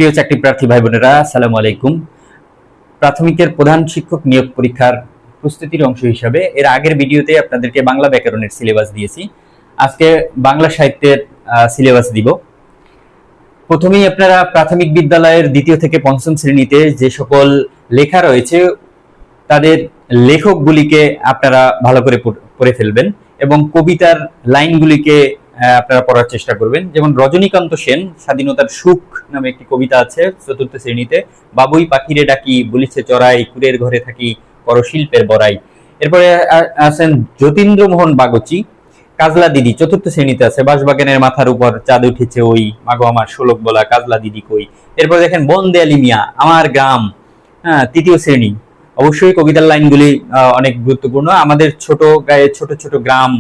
প্রিয় চাকরি প্রার্থী ভাই বোনেরা, আসসালামু আলাইকুম। প্রাথমিকের প্রধান শিক্ষক নিয়োগ পরীক্ষার প্রস্তুতির অংশ হিসাবে এর আগের ভিডিওতে আপনাদেরকে বাংলা ব্যাকরণের সিলেবাস দিয়েছি। আজকে বাংলা সাহিত্যের সিলেবাস দিব। প্রথমেই আপনারা প্রাথমিক বিদ্যালয়ের দ্বিতীয় থেকে পঞ্চম শ্রেণীতে যে সকল লেখা রয়েছে তাদের লেখকগুলিকে আপনারা ভালো করে পড়ে ফেলবেন এবং কবিতার লাইনগুলিকে আপনারা পড়ার চেষ্টা করবেন। যেমন রজনীকান্ত সেন স্বাধীনতার সুখ নামে একটি কবিতা আছে চতুর্থ শ্রেণীতে। বাবুই পাখিরে ডাকি বলিছে চড়াই, কুরের ঘরে থাকি করশিল্পের বড়াই। এরপরে আছেন যতীন্দ্র মোহন বাগচি, কাজলা দিদি চতুর্থ শ্রেণীতে আছে। বাঁশবাগানের মাথার উপর চাঁদ উঠেছে ওই, মাগো আমার শোলক বলা কাজলা দিদি কই। এরপর দেখেন বনদেয়ালি মিয়া, আমার গ্রাম, তৃতীয় শ্রেণী। অবশ্যই কবিতার লাইনগুলি অনেক গুরুত্বপূর্ণ। আমাদের ছোট গায়ে ছোট ছোট গ্রাম।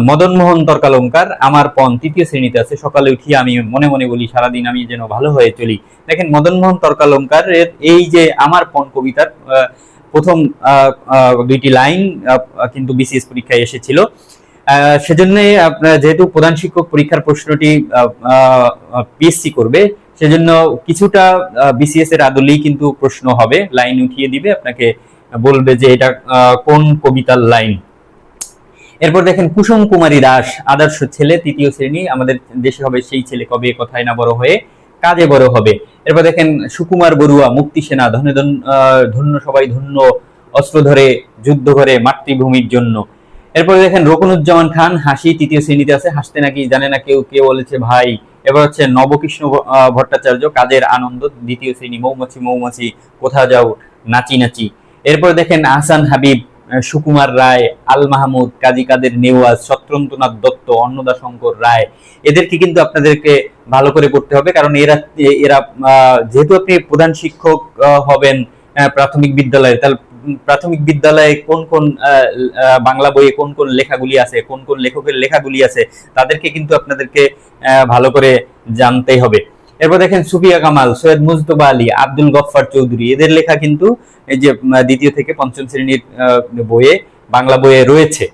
মদন মোহন তর্কালঙ্কার, আমার পণ তৃতীয় শ্রেণীতে আছে। সকালে উঠিয়ে আমি মনে মনে বলি সারাদিন আমি যেন ভালো হয়ে চলি। দেখেন মদন মোহন তর্কালঙ্কার এর এই যে আমার পণ কবিতার প্রথম দুইটি লাইন কিন্তু বিসিএস পরীক্ষায় এসেছিল। সেজন্য আপনার যেহেতু প্রধান শিক্ষক পরীক্ষার প্রশ্নটি পিএসসি করবে, সেজন্য কিছুটা বিসিএস এর আদলেই কিন্তু প্রশ্ন হবে, লাইন উঠিয়ে দিবে, আপনাকে বলবে যে এটা কোন কবিতার লাইন। এরপর দেখেন কুসুম কুমারী দাস, আদর্শ ছেলে তৃতীয় শ্রেণী। আমাদের দেশে হবে সেই ছেলে কবে কথায় না বড় হয়ে কাজে বড় হবে। এরপর দেখেন সুকুমার বড়ুয়া, মুক্তি সেনা, ধন্য ধন্য সবাই ধন্য, অস্ত্র ধরে যুদ্ধ করে মাতৃভূমির জন্য। এরপর দেখেন রকুনুজ্জামান খান, হাসি তৃতীয় শ্রেণীতে আছে। হাসতে নাকি জানে না কেউ, কে বলেছে ভাই। এবার হচ্ছে নবকৃষ্ণ ভট্টাচার্য, কাজের আনন্দ দ্বিতীয় শ্রেণী। মৌমাছি মৌমাছি কোথা যাও নাচি নাচি। এরপর দেখেন আহসান হাবিব, সুকুমার রায়, আল মাহমুদ, কাজী কাদের নেওয়াজ, সত্যেন্দ্রনাথ দত্ত, অন্নদা শঙ্কর রায়। এদেরকে কিন্তু আপনাদেরকে ভালো করে পড়তে হবে, কারণ এরা যেহেতু আপনি প্রধান শিক্ষক হবেন প্রাথমিক বিদ্যালয়ে, তাহলে প্রাথমিক বিদ্যালয়ে কোন কোন বাংলা বইয়ে কোন কোন লেখাগুলি আছে, কোন কোন লেখকের লেখাগুলি আছে, তাদেরকে কিন্তু আপনাদেরকে ভালো করে জানতেই হবে। এরপর দেখেন সুফিয়া কামাল, সৈয়দ মুজতবা আলী, আব্দুল গফফার চৌধুরী, এদের লেখা কিন্তু এই যে দ্বিতীয় থেকে পঞ্চম শ্রেণীর বইয়ে বাংলা বইয়ে রয়েছে।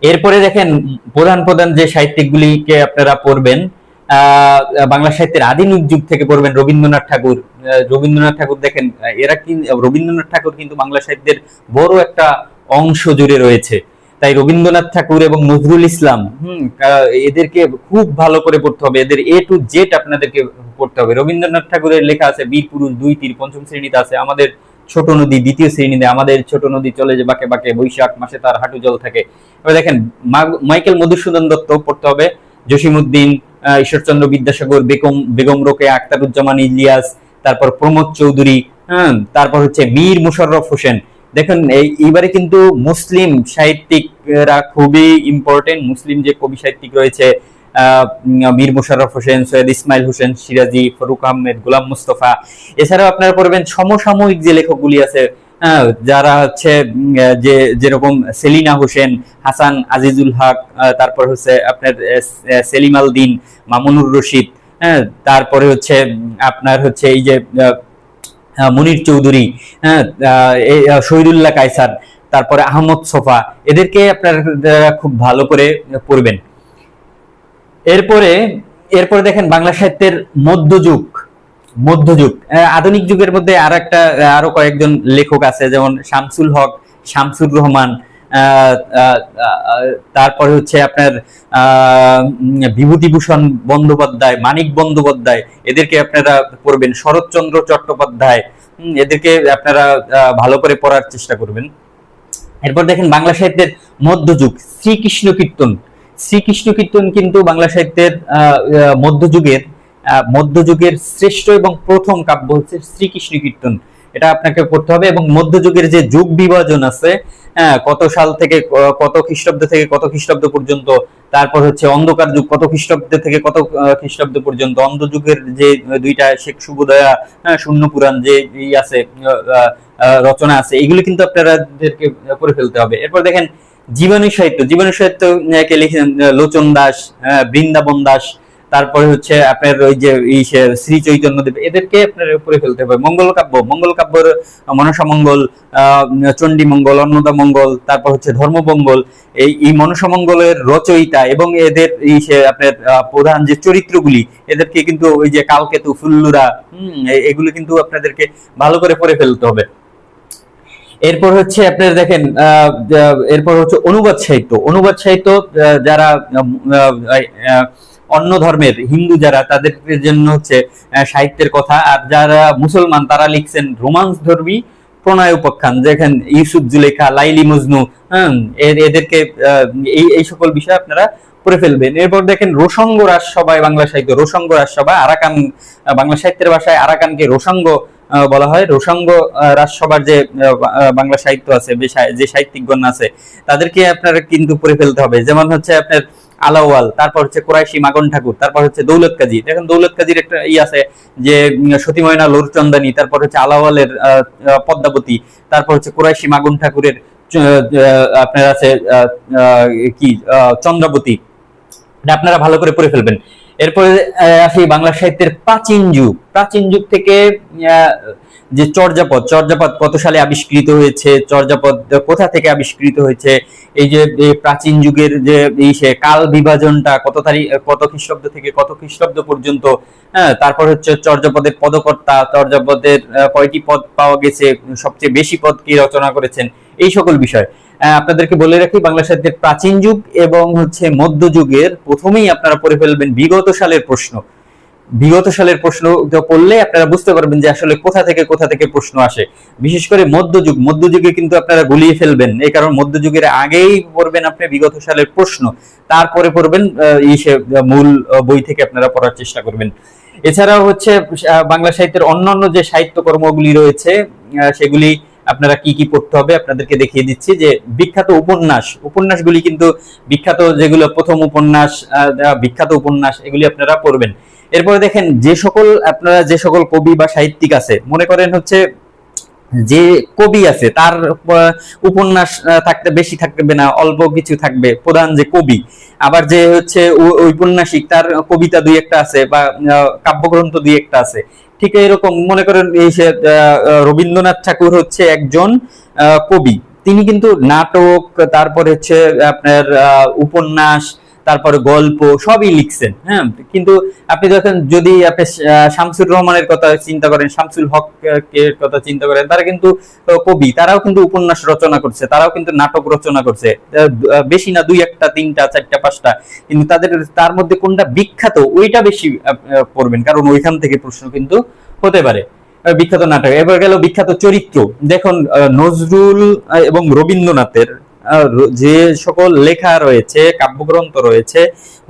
এরপরে দেখেন প্রধান প্রধান যে সাহিত্যিকগুলিকে আপনারা পড়বেন, বাংলা সাহিত্যের আদিম যুগ থেকে পড়বেন রবীন্দ্রনাথ ঠাকুর। রবীন্দ্রনাথ ঠাকুর দেখেন এরা রবীন্দ্রনাথ ঠাকুর কিন্তু বাংলা সাহিত্যের বড় একটা অংশ জুড়ে রয়েছে। তাই রবীন্দ্রনাথ ঠাকুর এবং নজরুল ইসলাম এদেরকে খুব ভালো করে পড়তে হবে, এদের এ টু জেড আপনাদেরকে পড়তে হবে। রবীন্দ্রনাথ ঠাকুরের লেখা আছে বীর পুরুষ 2-3 পঞ্চম শ্রেণীতে আছে। আমাদের ছোট নদী দ্বিতীয় শ্রেণীতে, আমাদের ছোট নদী চলে যে বাঁকে বাঁকে, বৈশাখ মাসে তার হাঁটু জল থাকে। এবার দেখেন মাইকেল মধুসূদন দত্ত পড়তে হবে, জসিমউদ্দিন, ঈশ্বরচন্দ্র বিদ্যাসাগর, বেগম রোকেয়া, আখতারুজ্জামান ইলিয়াস, তারপর প্রমোদ চৌধুরী, তারপর হচ্ছে মীর মুশাররফ হোসেন। দেখেন এইবারে কিন্তু মুসলিম সাহিত্যিকরা খুবই ইম্পর্টেন্ট। মুসলিম যে কবি সাহিত্যিক রয়েছে, মীর মুশাররফ হোসেন, সৈয়দ ইসমাইল হোসেন সিরাজি, ফারুক আহমেদ, গোলাম মুস্তফা। এছাড়াও আপনারা পড়বেন সমসাময়িক যে লেখকগুলি আছে, যারা হচ্ছে যে যেরকম সেলিনা হোসেন, হাসান আজিজুল হক, তারপর হচ্ছে আপনার সেলিম আল দিন, মামুনুর রশিদ, তারপরে হচ্ছে আপনার হচ্ছে এই যে মুনির চৌধুরী, শহীদুল্লাহ কায়সার, তারপরে আহমদ সোফা, এদেরকে আপনারা খুব ভালো করে পড়বেন। এরপরে দেখেন বাংলা সাহিত্যের মধ্যযুগ আধুনিক যুগের মধ্যে আরো কয়েকজন লেখক আছে, যেমন শামসুল হক, শামসুর রহমান, তারপরে হচ্ছে আপনার বিভূতিভূষণ বন্দ্যোপাধ্যায়, মানিক বন্দ্যোপাধ্যায়, এদেরকে আপনারা পড়বেন। শরৎচন্দ্র চট্টোপাধ্যায়, এদেরকে আপনারা ভালো করে পড়ার চেষ্টা করবেন। এরপর দেখেন বাংলা সাহিত্যের মধ্যযুগ, শ্রীকৃষ্ণ কীর্তন কিন্তু বাংলা সাহিত্যের মধ্যযুগের শ্রেষ্ঠ এবং প্রথম কাব্য হচ্ছে শ্রীকৃষ্ণ কীর্তন। এটা আপনাকে পড়তে হবে। এবং মধ্যযুগের যে যুগ বিভাজন আছে, কত সাল থেকে কত খ্রিস্টাব্দ থেকে কত খ্রিস্টাব্দ পর্যন্ত, তারপর হচ্ছে অন্ধকার যুগ কত খ্রিস্টাব্দ থেকে কত খ্রিস্টাব্দ পর্যন্ত, অন্ধযুগের যে দুইটা শেখ শুভোদয়া শূন্য পুরাণ যে আছে রচনা আছে, এগুলো কিন্তু আপনাদেরকে পড়ে ফেলতে হবে। এরপর দেখেন জীবনী সাহিত্য কে লিখেছেন লোচন দাস, বৃন্দাবন দাস, তারপরে হচ্ছে আপনার ওই যে শ্রী চৈতন্যদেব, এদেরকে আপনার পড়ে ফেলতে হবে। মঙ্গল কাব্যর মনসা মঙ্গল, চণ্ডী মঙ্গল, অন্নদা মঙ্গল, তারপর হচ্ছে ধর্মমঙ্গল, এই মনসা মঙ্গলের রচয়িতা এবং এদের আপনার প্রধান যে চরিত্রগুলি, এদেরকে কিন্তু ওই যে কালকেতু, ফুল্লুরা, এগুলো কিন্তু আপনাদেরকে ভালো করে পড়ে ফেলতে হবে। এরপর হচ্ছে আপনার দেখেন এরপর হচ্ছে অনুবাদ সাহিত্য যারা অন্য ধর্মের হিন্দু যারা, তাদের জন্য হচ্ছে সাহিত্যের কথা। আর যারা মুসলমান তারা লিখছেন রোমান্স ধর্মী প্রণয় উপাখ্যান, যেখান ইউসুফ জুলেখা, লাইলি মজনু, এদেরকে এই সকল বিষয় আপনারা পড়ে ফেলবেন। এরপর দেখেন রোসঙ্গ রাজসভায় বাংলা সাহিত্য, রোসঙ্গ রাজসভা, আরাকান, বাংলা সাহিত্যের ভাষায় আরাকানকে রোসঙ্গ বলা হয়। রোসঙ্গ রাজসভার যে বাংলা সাহিত্য আছে, যে সাহিত্যিকগণ আছে, তাদেরকে আপনারা কিন্তু পড়ে ফেলতে হবে। যেমন হচ্ছে আপনার আলাওয়াল, তারপর হচ্ছে কুরাইশি মাগন ঠাকুর, তারপর হচ্ছে দৌলত কাজী। দেখেন দৌলত কাজীর একটা আছে যে সতী ময়না লোরচন্দানী, তারপর হচ্ছে আলাওয়ালের পদ্মাবতী, তারপর হচ্ছে কুরাইশি মাগন ঠাকুরের আপনার আছে কি চন্দ্রাবতী, আপনারা ভালো করে পড়ে ফেলবেন। এরপরে আসি বাংলা সাহিত্যের প্রাচীন যুগ থেকে যে চর্যাপদ কত সালে আবিষ্কৃত হয়েছে, চর্যাপদ কোথা থেকে আবিষ্কৃত হয়েছে, এই যে প্রাচীন যুগের যে কাল বিভাজনটা কত খ্রিস্টাব্দ থেকে কত খ্রিস্টাব্দ পর্যন্ত, তারপর হচ্ছে চর্যাপদের পদকর্তা, চর্যাপদের কয়টি পদ পাওয়া গেছে, সবচেয়ে বেশি পদ কি রচনা করেছেন, এই সকল বিষয় আপনাদেরকে বলে রাখি। বাংলা সাহিত্যের প্রাচীন যুগ এবং হচ্ছে মধ্যযুগের প্রথমেই আপনারা পড়ে ফেলবেন বিগত সালের প্রশ্ন পড়লে আপনারা বুঝতে পারবেন যে আসলে কোথা থেকে প্রশ্ন আসে। বিশেষ করে মধ্যযুগে কিন্তু আপনারা গুলিয়ে ফেলবেন, এই কারণ মধ্যযুগের আগেই পড়বেন আপনি বিগত সালের প্রশ্ন, তারপরে পড়বেন মূল বই থেকে আপনারা পড়ার চেষ্টা করবেন। এছাড়াও হচ্ছে বাংলা সাহিত্যের অন্যান্য যে সাহিত্য কর্মগুলি রয়েছে, সেগুলি আপনারা কি কি পড়তে হবে আপনাদেরকে দেখিয়ে দিচ্ছি। যে বিখ্যাত উপন্যাসগুলি কিন্তু বিখ্যাত, যেগুলো প্রথম উপন্যাস, বিখ্যাত উপন্যাস, এগুলি আপনারা পড়বেন। এরপরে দেখেন যে সকল কবি বা সাহিত্যিক আছে, মনে করেন হচ্ছে যে কবি আছে তার উপন্যাস বেশি থাকবে না, অল্প কিছু থাকবে, প্রধান যে কবি। আবার যে হচ্ছে ঔপন্যাসিক, তার কবিতা দুই একটা আছে বা কাব্যগ্রন্থ দুই একটা আছে। ঠিক এরকম মনে করেন এই রবীন্দ্রনাথ ঠাকুর হচ্ছে একজন কবি, তিনি কিন্তু নাটক, তারপরে হচ্ছে আপনার উপন্যাস, তারপরে গল্প সবই লিখছেন। হ্যাঁ, কিন্তু আপনি যদি আপনি শামসুর রহমানের কথা চিন্তা করেন, শামসুল হক এর কথা চিন্তা করেন, তারা কিন্তু কবি, তারাও কিন্তু উপন্যাস রচনা করছে, তারাও কিন্তু নাটক রচনা করছে, বেশি না, দুই একটা, তিনটা, চারটা, পাঁচটা, কিন্তু তার মধ্যে কোনটা বিখ্যাত ওইটা বেশি পড়বেন, কারণ ওইখান থেকে প্রশ্ন কিন্তু হতে পারে। বিখ্যাত নাটক। এবার গেল বিখ্যাত চরিত্র। দেখুন নজরুল এবং রবীন্দ্রনাথের যে সকল লেখা রয়েছে, কাব্যগ্রন্থ রয়েছে,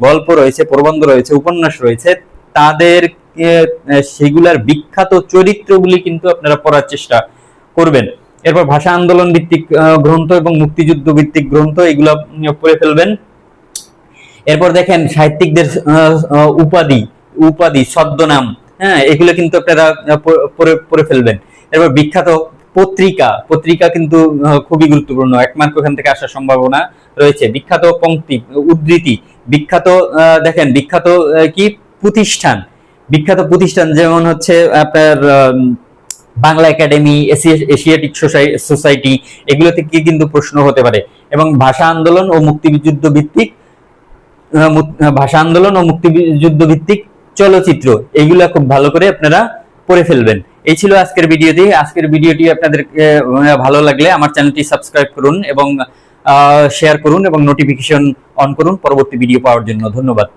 গল্প রয়েছে, প্রবন্ধ রয়েছে, উপন্যাস রয়েছে, তাদের সেগুলার বিখ্যাত চরিত্রগুলি কিন্তু আপনারা পড়ার চেষ্টা করবেন। এরপর ভাষা আন্দোলন ভিত্তিক গ্রন্থ এবং মুক্তিযুদ্ধ ভিত্তিক গ্রন্থ, এগুলো পড়ে ফেলবেন। এরপর দেখেন সাহিত্যিকদের উপাধি, ছদ্মনাম, হ্যাঁ, এগুলো কিন্তু আপনারা পড়ে ফেলবেন। এরপর বিখ্যাত পত্রিকা কিন্তু খুবই গুরুত্বপূর্ণ, এক মার্ক ওখান থেকে আসার সম্ভাবনা রয়েছে। বিখ্যাত পংক্তি, উদ্ধৃতি, দেখেন বিখ্যাত প্রতিষ্ঠান, যেমন হচ্ছে আপনার বাংলা একাডেমি, এশিয়াটিক সোসাইটি, এগুলো থেকে কিন্তু প্রশ্ন হতে পারে। এবং ভাষা আন্দোলন ও মুক্তিযুদ্ধ ভিত্তিক চলচ্চিত্র, এগুলা খুব ভালো করে আপনারা পড়ে ফেলবেন। এই ছিল আজকের ভিডিওটি। আপনাদের ভালো লাগলে আমার চ্যানেলটি সাবস্ক্রাইব করুন এবং শেয়ার করুন এবং নোটিফিকেশন অন করুন পরবর্তী ভিডিও পাওয়ার জন্য। ধন্যবাদ।